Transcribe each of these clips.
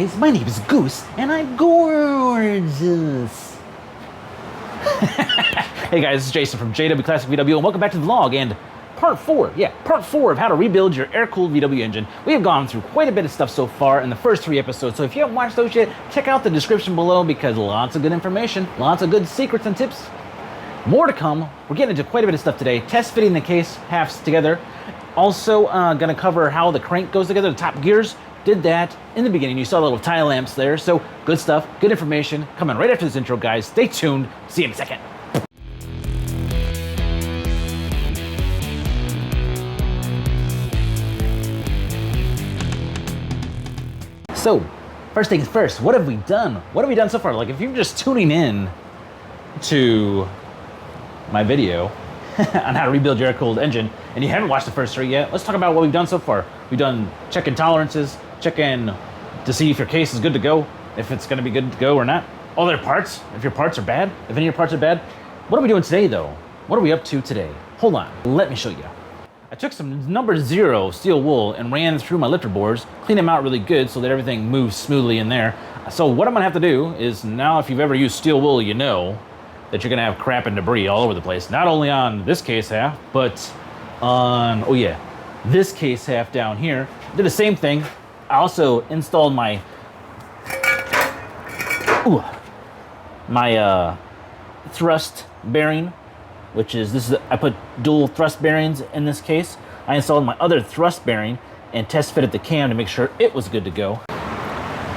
guys, my name is Goose, and I'm gorgeous. Hey guys, this is Jason from JW Classic VW, and welcome back to the vlog, and part 4 of how to rebuild your air-cooled VW engine. We have gone through quite a bit of stuff so far in the first 3 episodes, so if you haven't watched those yet, check out the description below because lots of good information, lots of good secrets and tips. More to come. We're getting into quite a bit of stuff today. Test fitting the case halves together. Also gonna cover how the crank goes together, the top gears. Did that in the beginning. You saw the little tie lamps there. So good stuff, good information. Coming right after this intro, guys. Stay tuned. See you in a second. So, first things first, what have we done? What have we done so far? Like, if you're just tuning in to my video on how to rebuild your air-cooled engine, and you haven't watched the first 3 yet, let's talk about what we've done so far. We've done check-in tolerances, check-in to see if your case is good to go, if it's gonna be good to go or not. All their parts, if your parts are bad, if any of your parts are bad. What are we doing today, though? What are we up to today? Hold on, let me show you. I took some number 0 steel wool and ran through my lifter boards, cleaned them out really good so that everything moves smoothly in there. So what I'm gonna have to do is, now if you've ever used steel wool, you know that you're gonna have crap and debris all over the place. Not only on this case half, but on, oh yeah, this case half down here. Did the same thing. I also installed my, thrust bearing, which is, I put dual thrust bearings in this case. I installed my other thrust bearing and test fitted the cam to make sure it was good to go.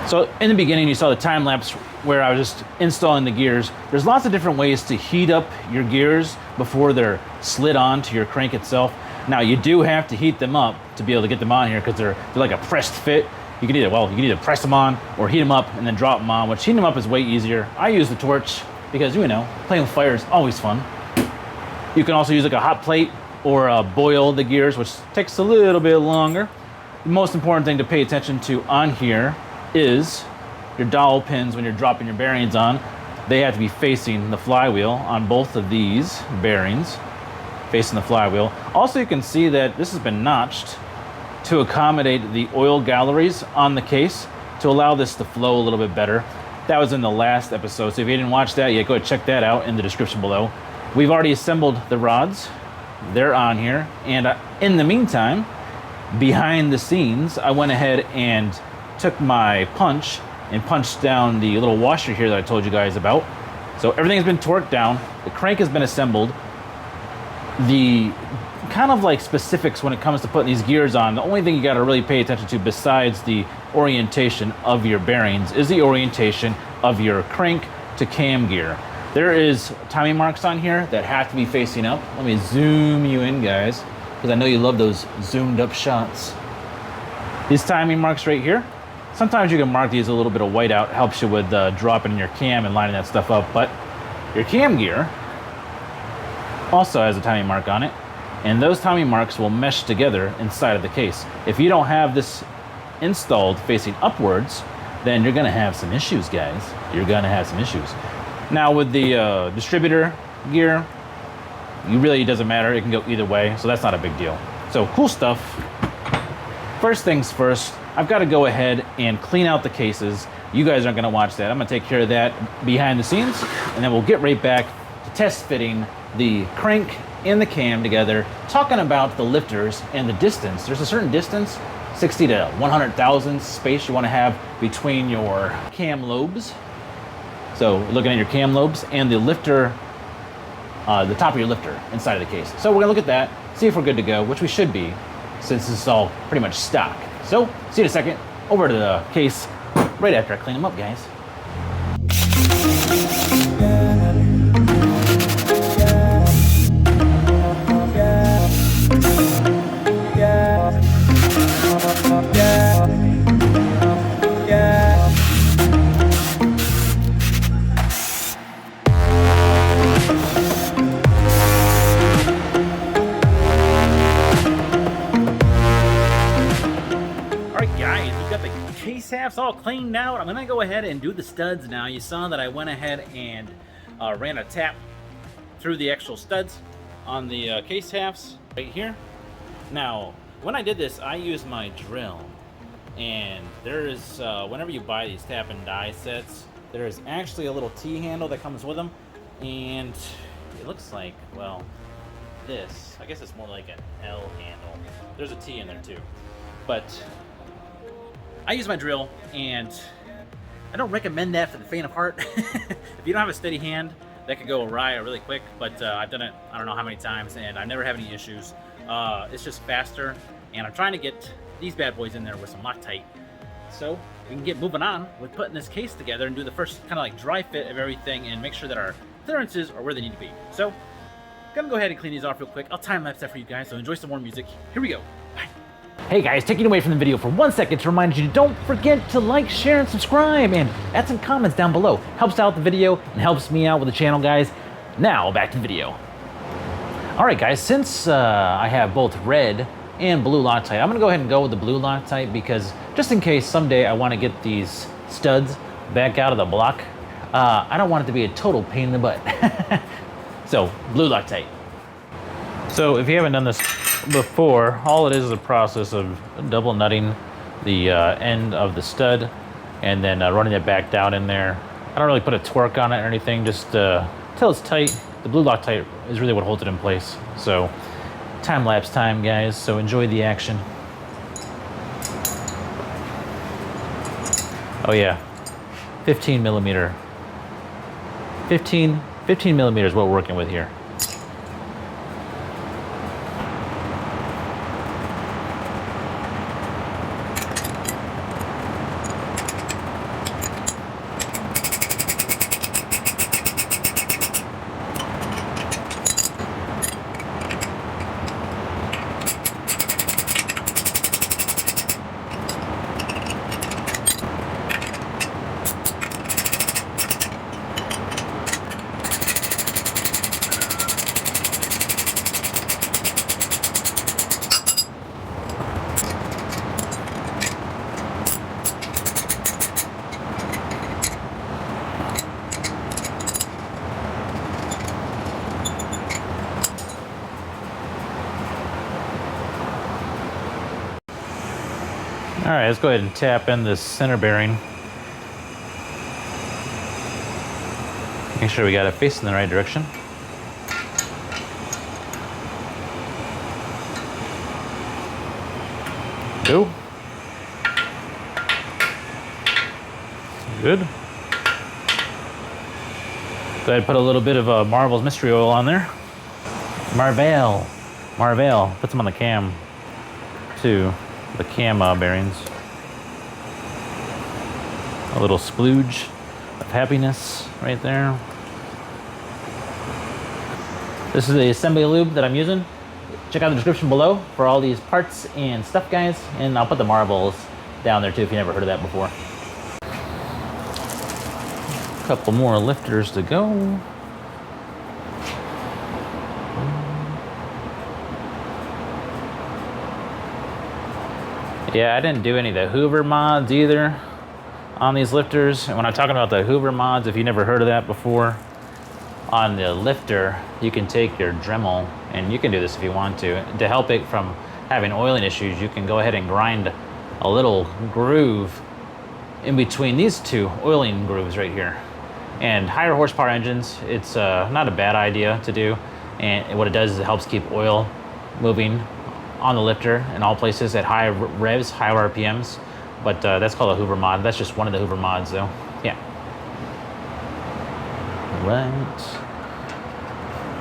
So in the beginning, you saw the time lapse where I was just installing the gears. There's lots of different ways to heat up your gears before they're slid on to your crank itself. Now you do have to heat them up to be able to get them on here because they're like a pressed fit. You can either press them on or heat them up and then drop them on, which heating them up is way easier. I use the Tourque because, you know, playing with fire is always fun. You can also use like a hot plate or boil the gears, which takes a little bit longer. The most important thing to pay attention to on here is your dowel pins when you're dropping your bearings on. They have to be facing the flywheel on both of these bearings, facing the flywheel. Also, you can see that this has been notched to accommodate the oil galleries on the case to allow this to flow a little bit better. That was in the last episode, so if you didn't watch that yet, go ahead and check that out in the description below. We've already assembled the rods. They're on here. And in the meantime, behind the scenes, I went ahead and took my punch and punched down the little washer here that I told you guys about. So everything's been torqued down. The crank has been assembled. The kind of like specifics when it comes to putting these gears on, the only thing you got to really pay attention to besides the orientation of your bearings is the orientation of your crank to cam gear. There is timing marks on here that have to be facing up. Let me zoom you in, guys, because I know you love those zoomed up shots. These timing marks right here, sometimes you can mark these a little bit of white out, helps you with dropping your cam and lining that stuff up, but your cam gear also has a timing mark on it, and those timing marks will mesh together inside of the case. If you don't have this installed facing upwards, then you're gonna have some issues, guys. You're gonna have some issues. Now with the distributor gear, it doesn't matter. It can go either way, so that's not a big deal. So cool stuff. First things first, I've got to go ahead and clean out the cases. You guys aren't going to watch that. I'm going to take care of that behind the scenes, and then we'll get right back to test fitting the crank and the cam together, talking about the lifters and the distance. There's a certain distance, 60 to 100 thousandths space you want to have between your cam lobes. So looking at your cam lobes and the lifter, the top of your lifter inside of the case. So we're gonna look at that, see if we're good to go, which we should be, since this is all pretty much stock. So see you in a second, over to the case, right after I clean them up, guys. Halves all cleaned out. I'm gonna go ahead and do the studs now. You saw that I went ahead and ran a tap through the actual studs on the case halves right here. Now, when I did this, I used my drill And there is, whenever you buy these tap and die sets, there is actually a little T handle that comes with them. And it looks like, well, this, I guess it's more like an L handle. There's a T in there too. But I use my drill, and I don't recommend that for the faint of heart. If you don't have a steady hand, that could go awry really quick, but I've done it I don't know how many times, and I never have any issues. It's just faster, and I'm trying to get these bad boys in there with some Loctite, so we can get moving on with putting this case together and do the first kind of like dry fit of everything and make sure that our clearances are where they need to be. So, gonna go ahead and clean these off real quick. I'll time-lapse that for you guys, so enjoy some more music. Here we go. Bye. Hey guys, taking away from the video for 1 second to remind you to don't forget to like, share, and subscribe, and add some comments down below. Helps out the video and helps me out with the channel, guys. Now, back to the video. Alright guys, since I have both red and blue Loctite, I'm gonna go ahead and go with the blue Loctite because just in case someday I want to get these studs back out of the block, I don't want it to be a total pain in the butt. So, blue Loctite. So if you haven't done this before, all it is a process of double nutting the end of the stud and then running it back down in there. I don't really put a Tourque on it or anything, just till it's tight. The blue Loctite is really what holds it in place. So time-lapse time, guys, so enjoy the action. Oh yeah, 15 millimeter. 15 millimeters is what we're working with here. All right, let's go ahead and tap in this center bearing. Make sure we got it facing the right direction. Go. Good. Go ahead and put a little bit of Marvel's Mystery Oil on there. Marvel. Put some on the cam too. The cam bearings. A little splooge of happiness right there. This is the assembly lube that I'm using. Check out the description below for all these parts and stuff, guys. And I'll put the marbles down there too if you never heard of that before. A couple more lifters to go. Yeah, I didn't do any of the Hoover mods either on these lifters. And when I'm talking about the Hoover mods, if you never heard of that before, on the lifter, you can take your Dremel, and you can do this if you want to help it from having oiling issues. You can go ahead and grind a little groove in between these two oiling grooves right here. And higher horsepower engines, it's not a bad idea to do. And what it does is it helps keep oil moving on the lifter in all places at high revs, high RPMs. But that's called a Hoover mod. That's just one of the Hoover mods though. Yeah. Right.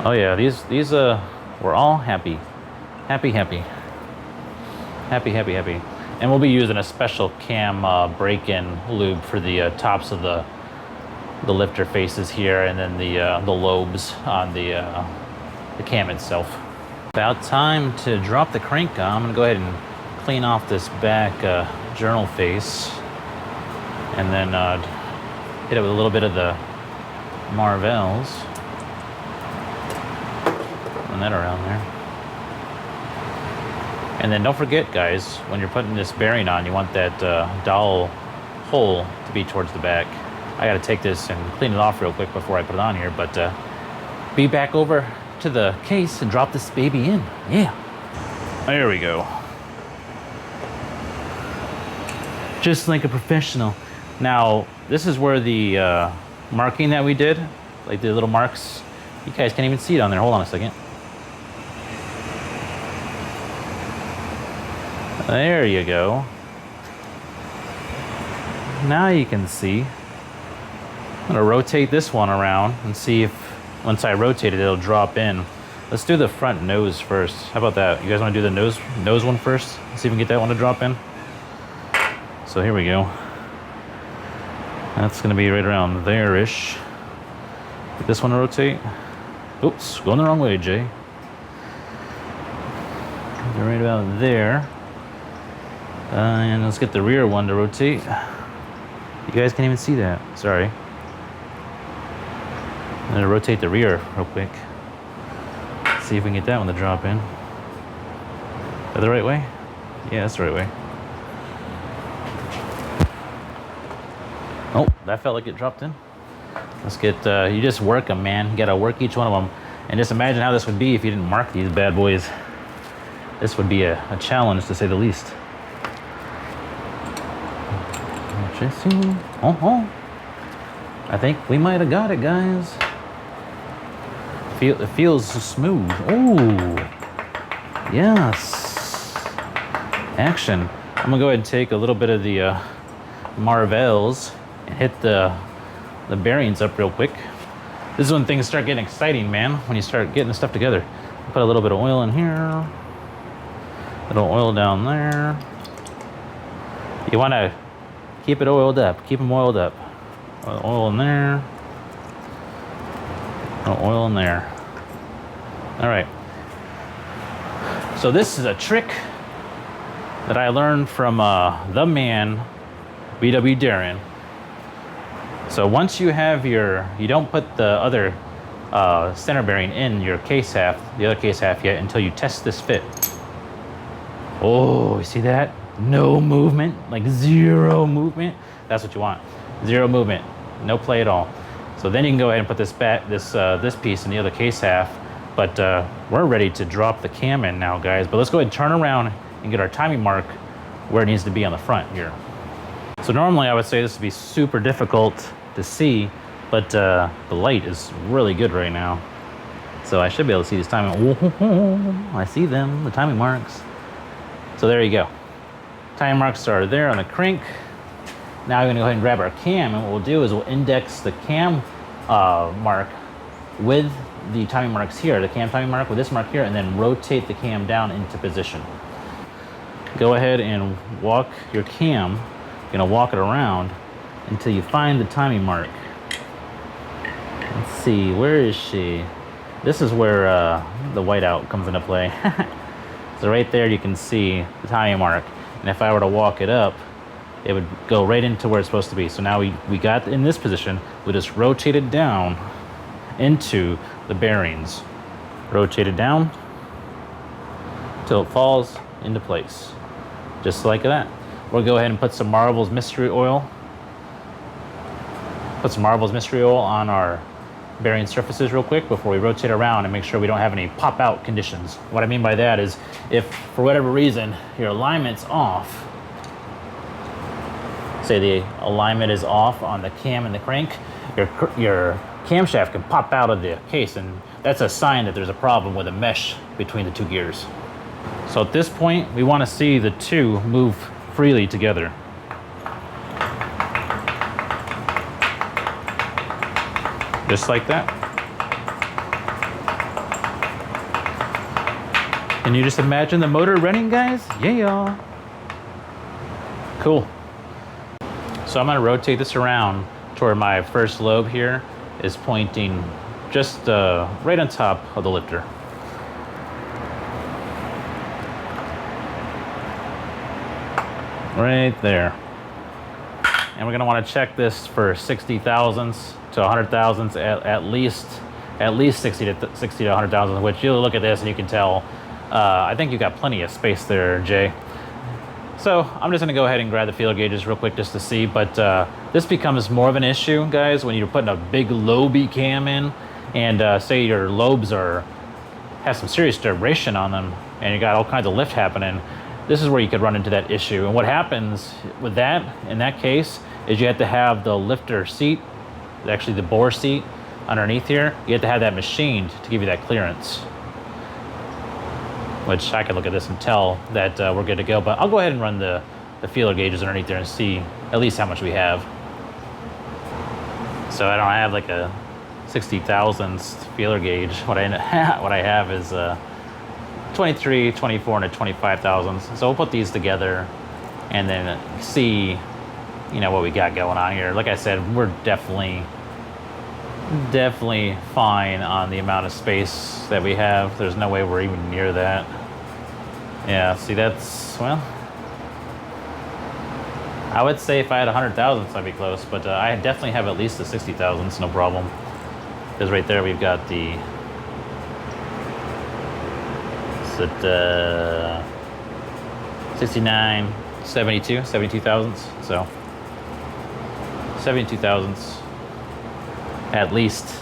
Oh yeah, these we're all happy. Happy. And we'll be using a special cam break-in lube for the tops of the lifter faces here, and then the lobes on the cam itself. About time to drop the crank on. I'm gonna go ahead and clean off this back journal face, and then hit it with a little bit of the Marvels. Run that around there. And then don't forget, guys, when you're putting this bearing on, you want that dowel hole to be towards the back. I gotta take this and clean it off real quick before I put it on here, but be back over to the case and drop this baby in. Yeah. There we go. just like a professional. Now, this is where the marking that we did, like the little marks, you guys can't even see it on there. Hold on a second. There you go. Now you can see. I'm gonna rotate this one around and see if once I rotate it, it'll drop in. Let's do the front nose first. How about that? You guys wanna do the nose one first? Let's see if we can get that one to drop in. So here we go. That's gonna be right around there-ish. Get this one to rotate. Oops, going the wrong way, Jay. They're right about there. And let's get the rear one to rotate. You guys can't even see that. Sorry. I'm gonna rotate the rear real quick. See if we can get that one to drop in. Is that the right way? Yeah, that's the right way. Oh, that felt like it dropped in. Let's get, you just work them, man. You gotta work each one of them. And just imagine how this would be if you didn't mark these bad boys. This would be a challenge, to say the least. Oh. I think we might have got it, guys. It feels smooth. Oh, yes. Action. I'm gonna go ahead and take a little bit of the Marvels and hit the bearings up real quick. This is when things start getting exciting, man, when you start getting the stuff together. Put a little bit of oil in here. A little oil down there. You wanna keep it oiled up. Keep them oiled up. Oil in there. Oil in there. All right. So this is a trick that I learned from the man, BW Darrin. So once you have you don't put the other center bearing in your case half, the other case half yet, until you test this fit. Oh, you see that? No movement, like zero movement. That's what you want. Zero movement, no play at all. So then you can go ahead and put this piece in the other case half. But we're ready to drop the cam in now, guys. But let's go ahead and turn around and get our timing mark where it needs to be on the front here. So normally I would say this would be super difficult to see, but the light is really good right now. So I should be able to see this timing. Oh, I see them, the timing marks. So there you go. Timing marks are there on the crank. Now we're gonna go ahead and grab our cam, and what we'll do is we'll index the cam mark with the timing marks here, the cam timing mark with this mark here, and then rotate the cam down into position. Go ahead and walk your cam. You're gonna walk it around until you find the timing mark. Let's see, where is she? This is where the whiteout comes into play. So right there you can see the timing mark. And if I were to walk it up, it would go right into where it's supposed to be. So now we got in this position, we just rotate it down into the bearings. Rotate it down till it falls into place. Just like that. We'll go ahead and put some Marvel's Mystery Oil. Put some Marvel's Mystery Oil on our bearing surfaces real quick before we rotate around and make sure we don't have any pop out conditions. What I mean by that is if for whatever reason your alignment's off, say the alignment is off on the cam and the crank, your camshaft can pop out of the case, and that's a sign that there's a problem with a mesh between the two gears. So at this point, we want to see the two move freely together. Just like that. Can you just imagine the motor running, guys? Yeah. Cool. So I'm gonna rotate this around toward my first lobe here is pointing just right on top of the lifter. Right there. And we're gonna wanna check this for 60 thousandths to 100 thousandths, at least 60 to 100 thousandths, which you'll look at this and you can tell, I think you got plenty of space there, Jay. So I'm just gonna go ahead and grab the field gauges real quick just to see, but this becomes more of an issue, guys, when you're putting a big lobe cam in and say your lobes have some serious duration on them and you got all kinds of lift happening. this is where you could run into that issue. And what happens with that, in that case, is you have to have the lifter seat, actually the bore seat underneath here, you have to have that machined to give you that clearance. Which I can look at this and tell that we're good to go, but I'll go ahead and run the feeler gauges underneath there and see at least how much we have. So I don't have like a 60 thousandths feeler gauge. What I have is 23, 24, and a 25 thousandths. So we'll put these together and then see, you know, what we got going on here. Like I said, we're definitely fine on the amount of space that we have. There's no way we're even near that. Yeah, see, that's, well, I would say if I had 100 thousandths, I'd be close, but I definitely have at least the 60 thousandths, no problem. Because right there we've got the, is it 69, 72 thousandths, so 72 thousandths at least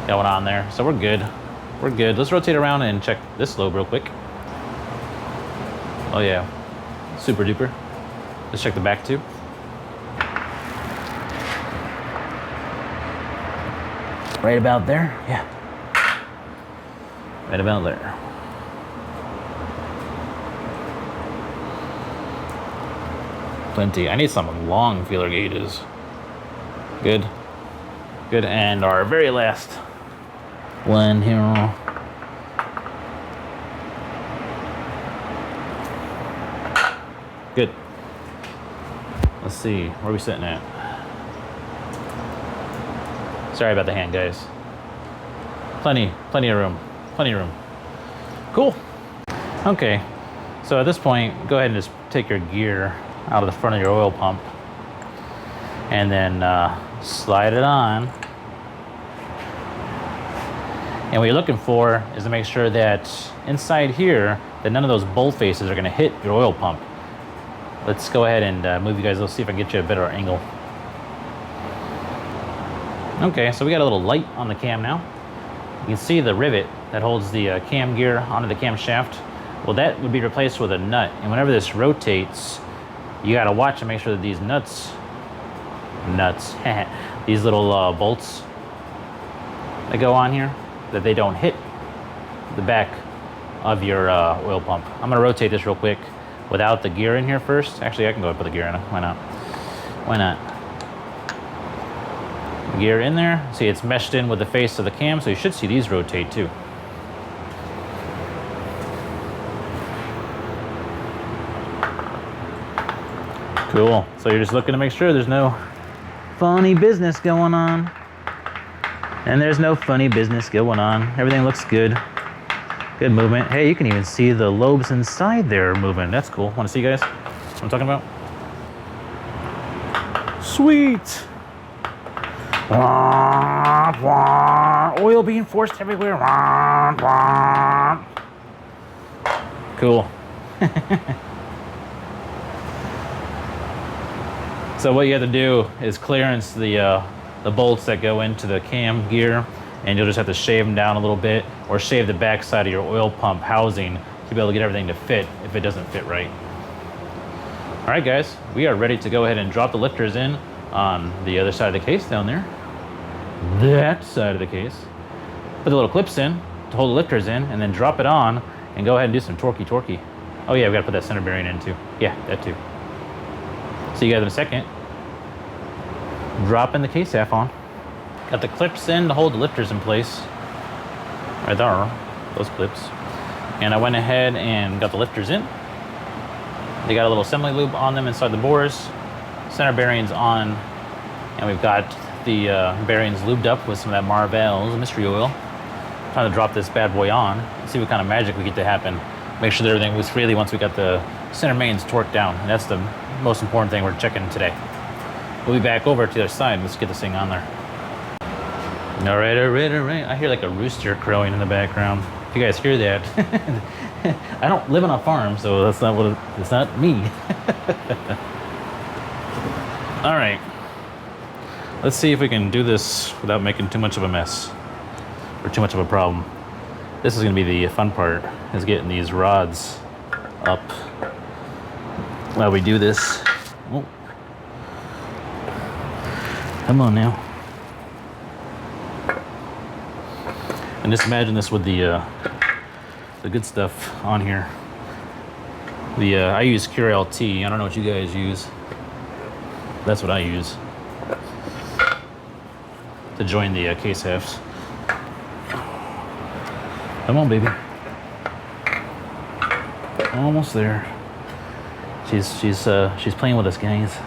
going on there. So we're good. We're good. Let's rotate around and check this lobe real quick. Oh yeah, super duper. Let's check the back too. Right about there, yeah. Right about there. Plenty. I need some long feeler gauges. Good. Good. And our very last one here. Good. Let's see. Where are we sitting at? Sorry about the hand, guys. Plenty of room. Plenty of room. Cool. Okay. So at this point, go ahead and just take your gear out of the front of your oil pump and then slide it on. And what you're looking for is to make sure that inside here, that none of those bolt faces are gonna hit your oil pump. Let's go ahead and move you guys. Let's see if I can get you a better angle. Okay, so we got a little light on the cam now. You can see the rivet that holds the cam gear onto the camshaft. Well, that would be replaced with a nut. And whenever this rotates, you gotta watch and make sure that these these little bolts that go on here, that they don't hit the back of your oil pump. I'm gonna rotate this real quick without the gear in here first. Actually, I can go ahead and put the gear in it. Why not? Why not? Gear in there. See, it's meshed in with the face of the cam, so you should see these rotate too. Cool. So you're just looking to make sure there's no funny business going on. And there's no funny business going on. Everything looks good. Good movement. Hey, you can even see the lobes inside there moving. That's cool. Want to see, guys, what I'm talking about? Sweet. Oil being forced everywhere. Cool. So what you have to do is clearance the bolts that go into the cam gear, and you'll just have to shave them down a little bit, or shave the back side of your oil pump housing to be able to get everything to fit if it doesn't fit right. All right, guys, we are ready to go ahead and drop the lifters in on the other side of the case down there. That side of the case. Put the little clips in to hold the lifters in, and then drop it on and go ahead and do some torquey. Oh yeah, we gotta put that center bearing in too. Yeah, that too. See you guys in a second. Dropping the case half on. Got the clips in to hold the lifters in place. Right there, those clips. And I went ahead and got the lifters in. They got a little assembly lube on them inside the bores. Center bearings on, and we've got the bearings lubed up with some of that Marvell's mystery oil. Trying to drop this bad boy on and see what kind of magic we get to happen. Make sure that everything moves freely once we got the center mains torqued down. And that's the most important thing we're checking today. We'll be back over to the other side. Let's get this thing on there. All right. I hear like a rooster crowing in the background. If you guys hear that, I don't live on a farm, so that's not what it's not me. All right. Let's see if we can do this without making too much of a mess or too much of a problem. This is going to be the fun part, is getting these rods up while we do this. Oh. Come on now. And just imagine this with the good stuff on here. I use Cure LT. I don't know what you guys use. That's what I use to join the case halves. Come on, baby. Almost there. She's playing with us, guys.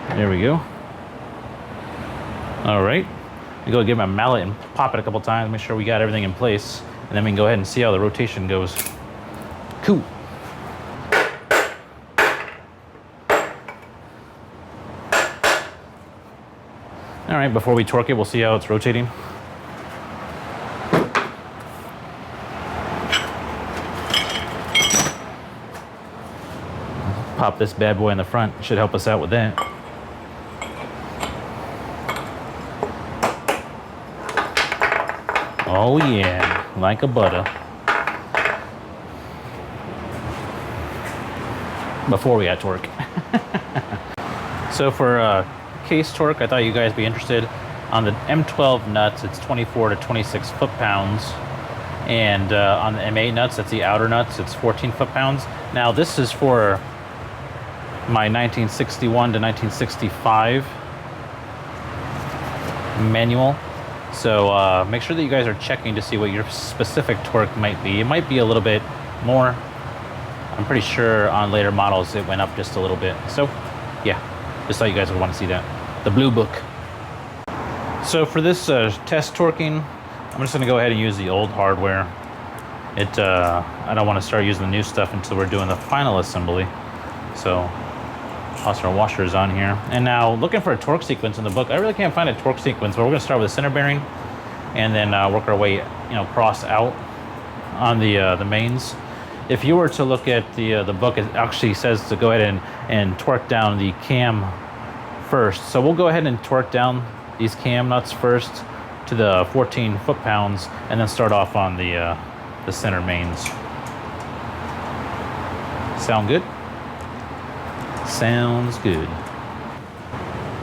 There we go. All right. We go get my mallet and pop it a couple times, make sure we got everything in place, and then we can go ahead and see how the rotation goes. Cool. All right, before we torque it, we'll see how it's rotating. Pop this bad boy in the front, should help us out with that. Oh yeah, like a butter. Before we got torque. So for case torque, I thought you guys would be interested. On the M12 nuts, it's 24 to 26 foot-pounds. And on the M8 nuts, that's the outer nuts, it's 14 foot-pounds. Now this is for my 1961 to 1965 manual. So make sure that you guys are checking to see what your specific torque might be. It might be a little bit more. I'm pretty sure on later models it went up just a little bit. So yeah, just thought you guys would want to see that. The blue book. So for this test torquing, I'm just gonna go ahead and use the old hardware. I don't want to start using the new stuff until we're doing the final assembly. So toss our washers on here. And now looking for a torque sequence in the book. I really can't find a torque sequence, but we're gonna start with the center bearing and then work our way, cross out on the mains. If you were to look at the book, it actually says to go ahead and torque down the cam first. So we'll go ahead and torque down these cam nuts first to the 14 foot-pounds and then start off on the center mains. Sound good? Sounds good.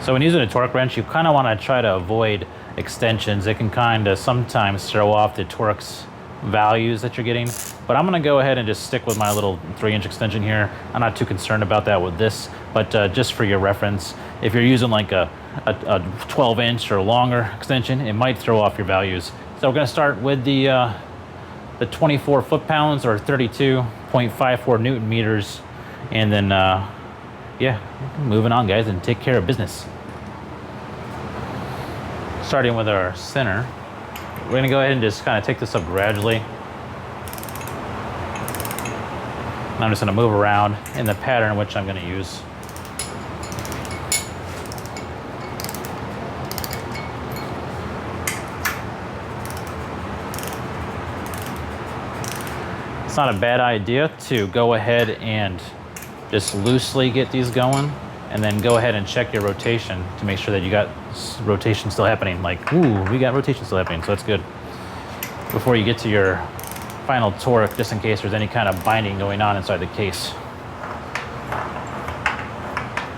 So when using a torque wrench, you kind of want to try to avoid extensions. It can kind of sometimes throw off the torque's values that you're getting. But I'm going to go ahead and just stick with my little 3-inch extension here. I'm not too concerned about that with this, but just for your reference, if you're using like a 12-inch or longer extension, it might throw off your values. So we're going to start with the 24 foot-pounds or 32.54 Newton meters, and then yeah, moving on, guys, and take care of business. Starting with our center, we're going to go ahead and just kind of take this up gradually. And I'm just going to move around in the pattern which I'm going to use. It's not a bad idea to go ahead and just loosely get these going and then go ahead and check your rotation to make sure that you got rotation still happening. Like, ooh, we got rotation still happening, so that's good. Before you get to your final torque, just in case there's any kind of binding going on inside the case.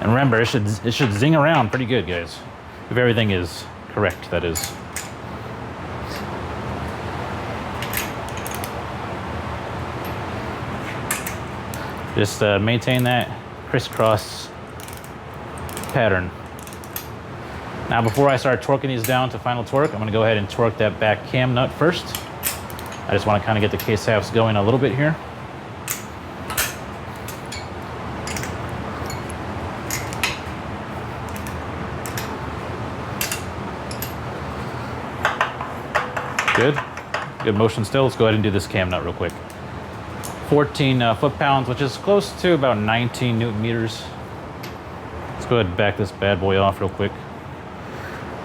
And remember, it should zing around pretty good, guys. If everything is correct, that is. Just maintain that crisscross pattern. Now before I start torquing these down to final torque, I'm going to go ahead and torque that back cam nut first. I just want to kind of get the case halves going a little bit here. Good. Good motion still. Let's go ahead and do this cam nut real quick. 14 foot-pounds, which is close to about 19 Newton meters. Let's go ahead and back this bad boy off real quick.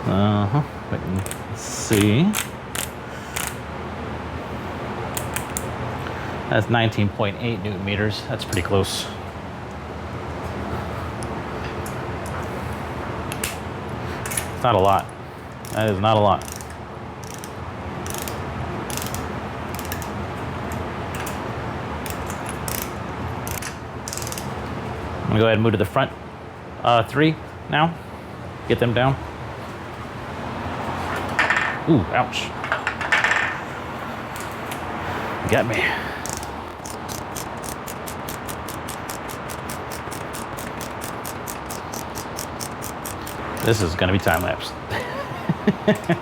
Let's see. That's 19.8 Newton meters. That's pretty close. It's not a lot. That is not a lot. gonna go ahead and move to the front 3 now. Get them down. Ooh, ouch. Got me. This is gonna be time lapse.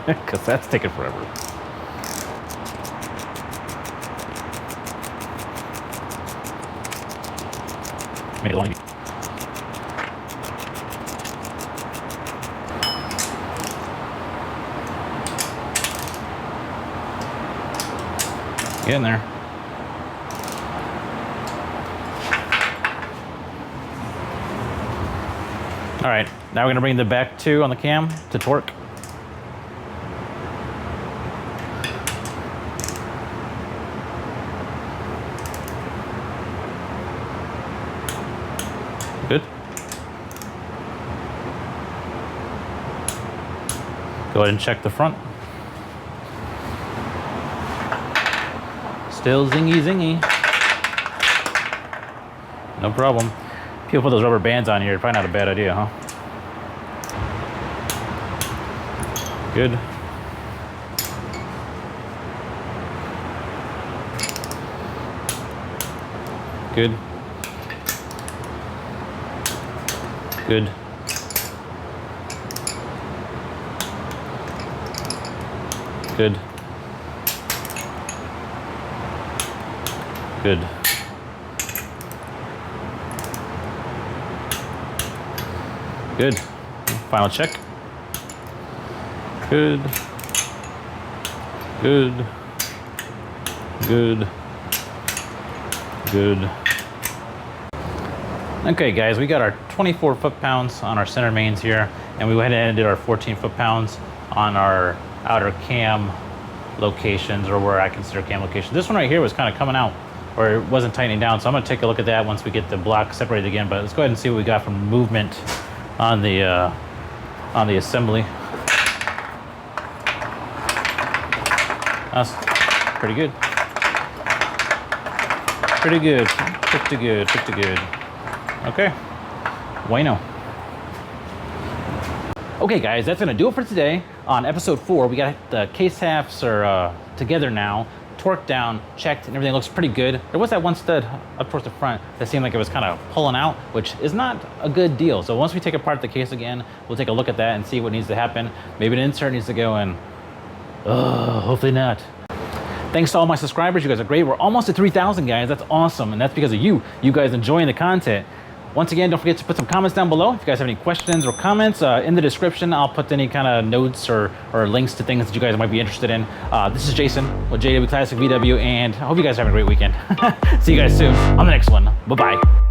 Because that's taking forever. Make it long. Get in there. All right, now we're gonna bring the back 2 on the cam to torque. Good. Go ahead and check the front. Still zingy zingy. No problem. People put those rubber bands on here, probably not a bad idea, huh? Good. Good. Good. Good. Good. Good. Final check. Good. Good. Good. Good. Okay guys, we got our 24 foot-pounds on our center mains here, and we went ahead and did our 14 foot-pounds on our outer cam locations, or where I consider cam locations. This one right here was kind of coming out, or it wasn't tightening down, so I'm gonna take a look at that once we get the block separated again. But let's go ahead and see what we got from movement on the assembly. That's pretty good. Pretty good. Pretty good. Pretty good. Okay. Bueno. Okay, guys, that's gonna do it for today. On episode 4, we got the case halves are together now, torqued down, checked, and everything looks pretty good. There was that one stud up towards the front that seemed like it was kind of pulling out, which is not a good deal. So once we take apart the case again, we'll take a look at that and see what needs to happen. Maybe an insert needs to go in. Hopefully not. Thanks to all my subscribers. You guys are great. We're almost at 3,000, guys. That's awesome, and that's because of you guys enjoying the content. Once again, don't forget to put some comments down below. If you guys have any questions or comments, in the description, I'll put any kind of notes or links to things that you guys might be interested in. This is Jason with JW Classic VW, and I hope you guys are having a great weekend. See you guys soon on the next one. Bye-bye.